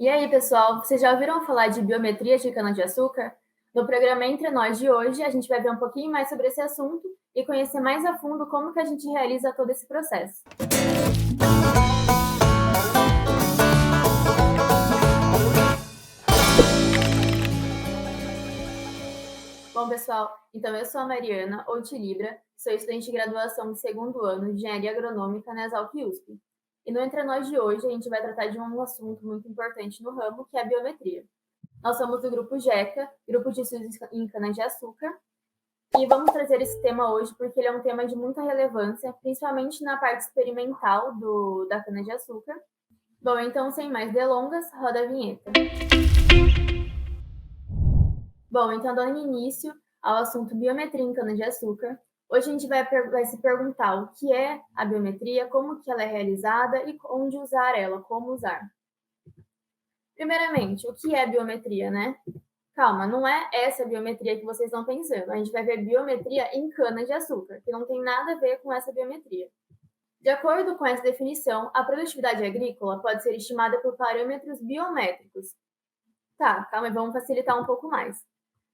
E aí, pessoal, vocês já ouviram falar de biometria de cana-de-açúcar? No programa Entre Nós de hoje, a gente vai ver um pouquinho mais sobre esse assunto e conhecer mais a fundo como que a gente realiza todo esse processo. Bom, pessoal, então eu sou a Mariana Outilibra, sou estudante de graduação de segundo ano de Engenharia Agronômica na Exalc USP. E no Entre Nós de hoje, a gente vai tratar de um assunto muito importante no ramo, que é a biometria. Nós somos do grupo GECA, Grupo de Estudos em Cana-de-Açúcar, e vamos trazer esse tema hoje porque ele é um tema de muita relevância, principalmente na parte experimental da cana-de-açúcar. Bom, então, sem mais delongas, roda a vinheta. Bom, então, dando início ao assunto biometria em cana-de-açúcar, hoje a gente vai se perguntar o que é a biometria, como que ela é realizada e onde usar ela, como usar. Primeiramente, o que é biometria, né? Calma, não é essa biometria que vocês estão pensando. A gente vai ver biometria em cana-de-açúcar, que não tem nada a ver com essa biometria. De acordo com essa definição, a produtividade agrícola pode ser estimada por parâmetros biométricos. Tá, calma, vamos facilitar um pouco mais.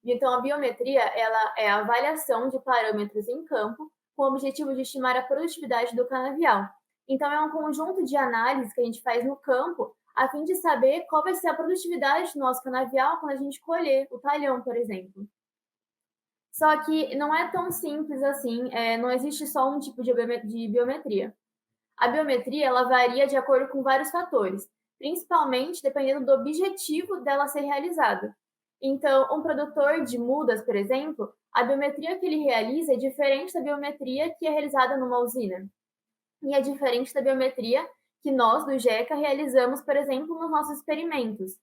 Então, a biometria ela é a avaliação de parâmetros em campo com o objetivo de estimar a produtividade do canavial. Então, é um conjunto de análises que a gente faz no campo a fim de saber qual vai ser a produtividade do nosso canavial quando a gente colher o talhão, por exemplo. Só que não é tão simples assim, não existe só um tipo de biometria. A biometria ela varia de acordo com vários fatores, principalmente dependendo do objetivo dela ser realizada. Então, um produtor de mudas, por exemplo, a biometria que ele realiza é diferente da biometria que é realizada numa usina. E é diferente da biometria que nós, do GECA, realizamos, por exemplo, nos nossos experimentos.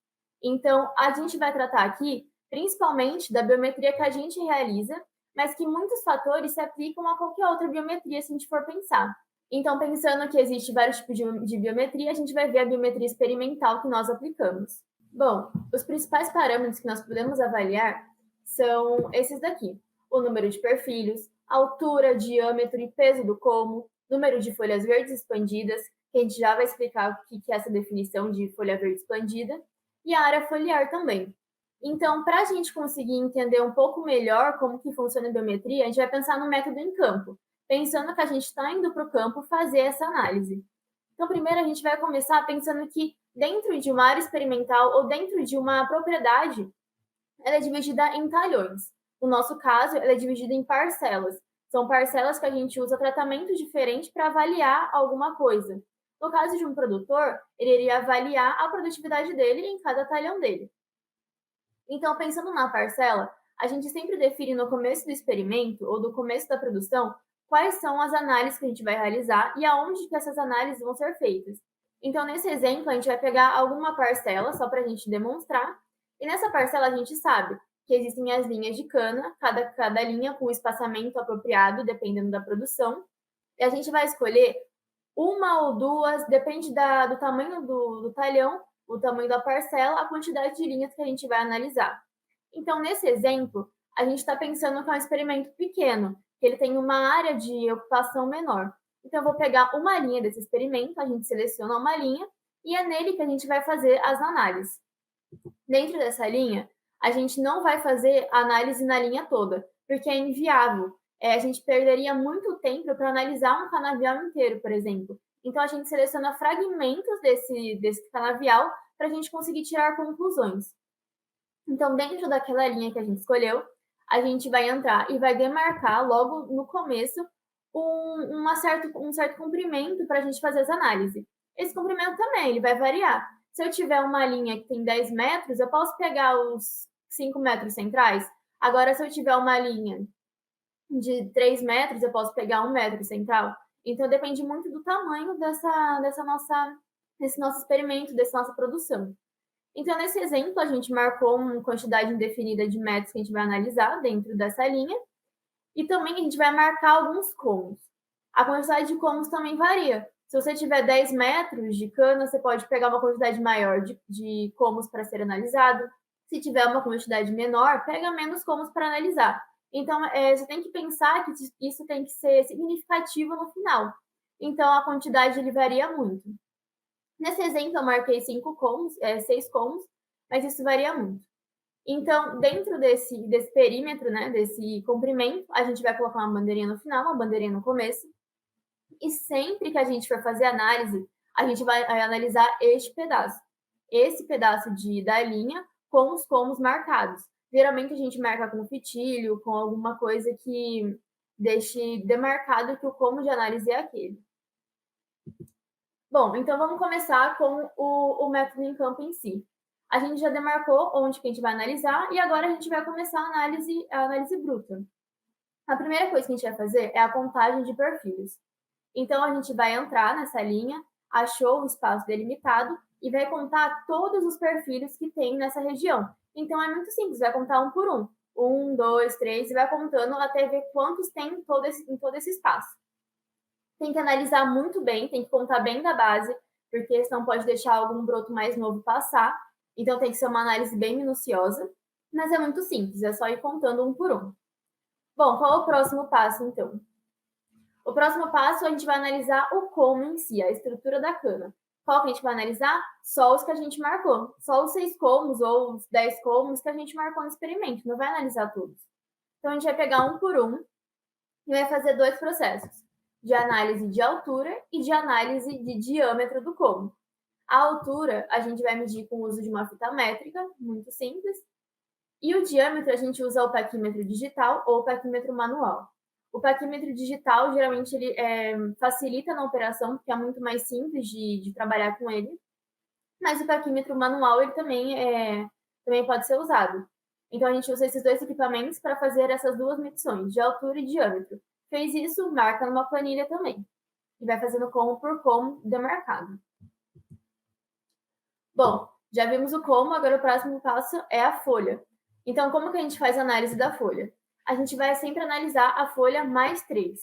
Então, a gente vai tratar aqui, principalmente, da biometria que a gente realiza, mas que muitos fatores se aplicam a qualquer outra biometria, se a gente for pensar. Então, pensando que existe vários tipos de biometria, a gente vai ver a biometria experimental que nós aplicamos. Bom, os principais parâmetros que nós podemos avaliar são esses daqui: o número de perfilhos, altura, diâmetro e peso do colmo, número de folhas verdes expandidas, que a gente já vai explicar o que é essa definição de folha verde expandida, e a área foliar também. Então, para a gente conseguir entender um pouco melhor como que funciona a biometria, a gente vai pensar no método em campo, pensando que a gente está indo para o campo fazer essa análise. Então, primeiro a gente vai começar pensando que dentro de uma área experimental ou dentro de uma propriedade, ela é dividida em talhões. No nosso caso, ela é dividida em parcelas. São parcelas que a gente usa tratamento diferente para avaliar alguma coisa. No caso de um produtor, ele iria avaliar a produtividade dele em cada talhão dele. Então, pensando na parcela, a gente sempre define no começo do experimento ou do começo da produção quais são as análises que a gente vai realizar e aonde que essas análises vão ser feitas. Então, nesse exemplo, a gente vai pegar alguma parcela só para a gente demonstrar, e nessa parcela a gente sabe que existem as linhas de cana, cada linha com o espaçamento apropriado, dependendo da produção, e a gente vai escolher uma ou duas, depende do tamanho do talhão, o tamanho da parcela, a quantidade de linhas que a gente vai analisar. Então, nesse exemplo, a gente está pensando que é um experimento pequeno, que ele tem uma área de ocupação menor. Então, eu vou pegar uma linha desse experimento, a gente seleciona uma linha, e é nele que a gente vai fazer as análises. Dentro dessa linha, a gente não vai fazer análise na linha toda, porque é inviável. A gente perderia muito tempo para analisar um canavial inteiro, por exemplo. Então, a gente seleciona fragmentos desse canavial para a gente conseguir tirar conclusões. Então, dentro daquela linha que a gente escolheu, a gente vai entrar e vai demarcar logo no começo um certo comprimento para a gente fazer as análises. Esse comprimento também ele vai variar. Se eu tiver uma linha que tem 10 metros, eu posso pegar os 5 metros centrais. Agora, se eu tiver uma linha de 3 metros, eu posso pegar 1 metro central. Então, depende muito do tamanho desse nosso experimento, dessa nossa produção. Então, nesse exemplo, a gente marcou uma quantidade indefinida de metros que a gente vai analisar dentro dessa linha. E também a gente vai marcar alguns cômodos. A quantidade de cômodos também varia. Se você tiver 10 metros de cana, você pode pegar uma quantidade maior de cômodos para ser analisado. Se tiver uma quantidade menor, pega menos cômodos para analisar. Então, você tem que pensar que isso tem que ser significativo no final. Então, a quantidade ele varia muito. Nesse exemplo, eu marquei 6 cômodos, mas isso varia muito. Então, dentro desse perímetro, né, desse comprimento, a gente vai colocar uma bandeirinha no final, uma bandeirinha no começo, e sempre que a gente for fazer análise, a gente vai analisar este pedaço. Esse pedaço da linha com os cômodos marcados. Geralmente a gente marca com fitilho, com alguma coisa que deixe demarcado que o cômodo de análise é aquele. Bom, então vamos começar com o método em campo em si. A gente já demarcou onde que a gente vai analisar e agora a gente vai começar a análise bruta. A primeira coisa que a gente vai fazer é a contagem de perfis. Então, a gente vai entrar nessa linha, achou o espaço delimitado e vai contar todos os perfis que tem nessa região. Então, é muito simples, vai contar um por um. 1, 2, 3, e vai contando até ver quantos tem em todo esse espaço. Tem que analisar muito bem, tem que contar bem da base, porque senão pode deixar algum broto mais novo passar. Então, tem que ser uma análise bem minuciosa, mas é muito simples, é só ir contando um por um. Bom, qual é o próximo passo, então? O próximo passo, a gente vai analisar o como em si, a estrutura da cana. Qual que a gente vai analisar? Só os que a gente marcou. Só os 6 cômodos ou os 10 cômodos que a gente marcou no experimento. Não vai analisar todos. Então, a gente vai pegar um por um e vai fazer 2 processos. De análise de altura e de análise de diâmetro do cômodo. A altura, a gente vai medir com o uso de uma fita métrica, muito simples. E o diâmetro, a gente usa o paquímetro digital ou o paquímetro manual. O paquímetro digital, geralmente, ele facilita na operação, porque é muito mais simples de trabalhar com ele. Mas o paquímetro manual, ele também pode ser usado. Então, a gente usa esses 2 equipamentos para fazer essas 2 medições, de altura e diâmetro. Fez isso, marca numa planilha também. E vai fazendo como por como demarcado. Bom, já vimos o como, agora o próximo passo é a folha. Então, como que a gente faz a análise da folha? A gente vai sempre analisar a folha mais 3.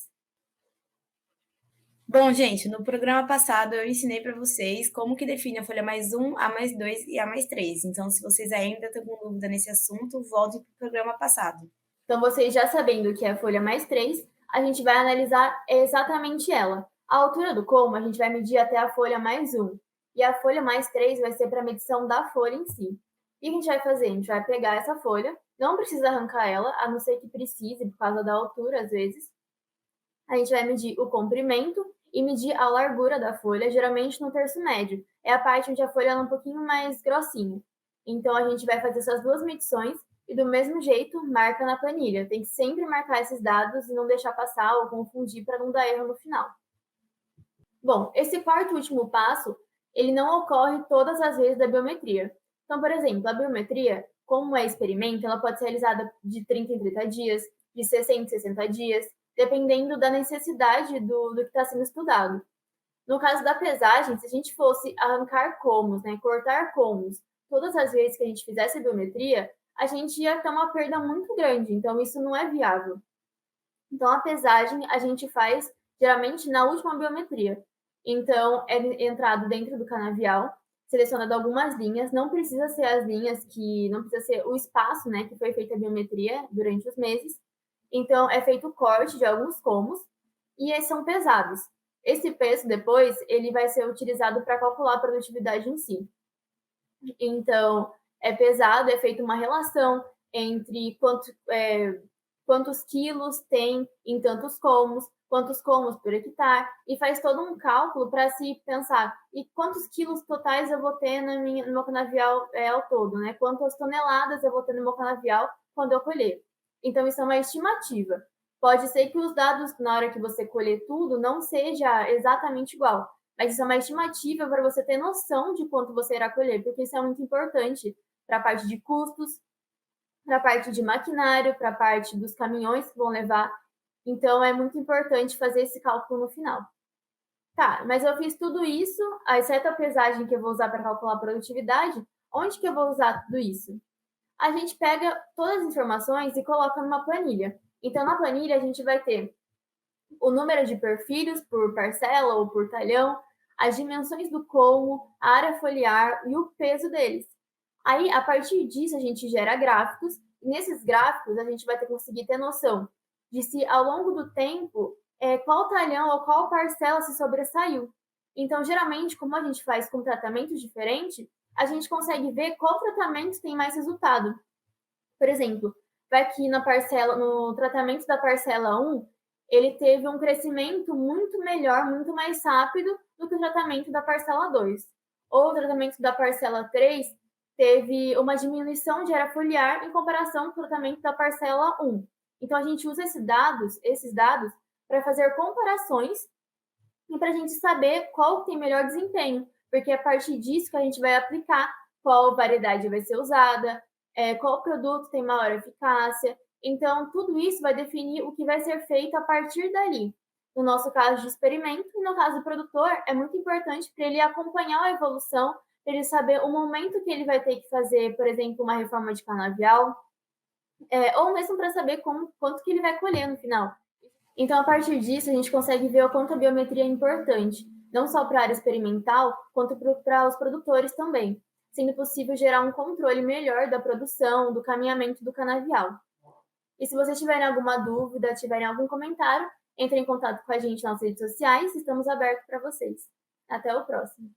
Bom, gente, no programa passado eu ensinei para vocês como que define a folha mais 1, A mais 2 e A mais 3. Então, se vocês ainda estão com dúvida nesse assunto, voltem para o programa passado. Então, vocês já sabendo o que é a folha mais 3, a gente vai analisar exatamente ela. A altura do como, a gente vai medir até a folha mais 1. E a folha mais 3 vai ser para a medição da folha em si. O que a gente vai fazer? A gente vai pegar essa folha, não precisa arrancar ela, a não ser que precise, por causa da altura, às vezes. A gente vai medir o comprimento e medir a largura da folha, geralmente no terço médio. É a parte onde a folha é um pouquinho mais grossinha. Então, a gente vai fazer essas 2 medições e, do mesmo jeito, marca na planilha. Tem que sempre marcar esses dados e não deixar passar ou confundir para não dar erro no final. Bom, esse quarto e último passo, ele não ocorre todas as vezes da biometria. Então, por exemplo, a biometria, como é experimento, ela pode ser realizada de 30 em 30 dias, de 60 em 60 dias, dependendo da necessidade do que está sendo estudado. No caso da pesagem, se a gente fosse arrancar cômodos, né, cortar cômodos, todas as vezes que a gente fizesse a biometria, a gente ia ter uma perda muito grande, então isso não é viável. Então, a pesagem a gente faz geralmente na última biometria. Então, é entrado dentro do canavial, selecionado algumas linhas, não precisa ser as linhas não precisa ser o espaço, né, que foi feita a biometria durante os meses. Então, é feito o corte de alguns cômodos e eles são pesados. Esse peso, depois, ele vai ser utilizado para calcular a produtividade em si. Então, é pesado, é feita uma relação entre quantos quilos tem em tantos cômodos, quantos cômodos por hectare, e faz todo um cálculo para se pensar, e quantos quilos totais eu vou ter no meu canavial ao todo, né? Quantas toneladas eu vou ter no meu canavial quando eu colher. Então, isso é uma estimativa. Pode ser que os dados, na hora que você colher tudo, não seja exatamente igual, mas isso é uma estimativa para você ter noção de quanto você irá colher, porque isso é muito importante para a parte de custos, para a parte de maquinário, para a parte dos caminhões que vão levar. Então, é muito importante fazer esse cálculo no final. Tá, mas eu fiz tudo isso, exceto a pesagem que eu vou usar para calcular a produtividade. Onde que eu vou usar tudo isso? A gente pega todas as informações e coloca numa planilha. Então, na planilha, a gente vai ter o número de perfilhos por parcela ou por talhão, as dimensões do como, a área foliar e o peso deles. Aí, a partir disso, a gente gera gráficos, e nesses gráficos a gente vai conseguir ter noção de se, ao longo do tempo, qual talhão ou qual parcela se sobressaiu. Então, geralmente, como a gente faz com tratamentos diferentes, a gente consegue ver qual tratamento tem mais resultado. Por exemplo, vai que no tratamento da parcela 1, ele teve um crescimento muito melhor, muito mais rápido do que o tratamento da parcela 2. Ou o tratamento da parcela 3 teve uma diminuição de área foliar em comparação com o tratamento da parcela 1. Então, a gente usa esses dados para fazer comparações e para a gente saber qual tem melhor desempenho, porque é a partir disso que a gente vai aplicar qual variedade vai ser usada, qual produto tem maior eficácia. Então, tudo isso vai definir o que vai ser feito a partir dali. No nosso caso de experimento e no caso do produtor, é muito importante para ele acompanhar a evolução, para ele saber o momento que ele vai ter que fazer, por exemplo, uma reforma de canavial, ou mesmo para saber quanto que ele vai colher no final. Então, a partir disso, a gente consegue ver o quanto a biometria é importante, não só para a área experimental, quanto para os produtores também, sendo possível gerar um controle melhor da produção, do caminhamento do canavial. E se vocês tiverem alguma dúvida, tiverem algum comentário, entrem em contato com a gente nas redes sociais, estamos abertos para vocês. Até o próximo!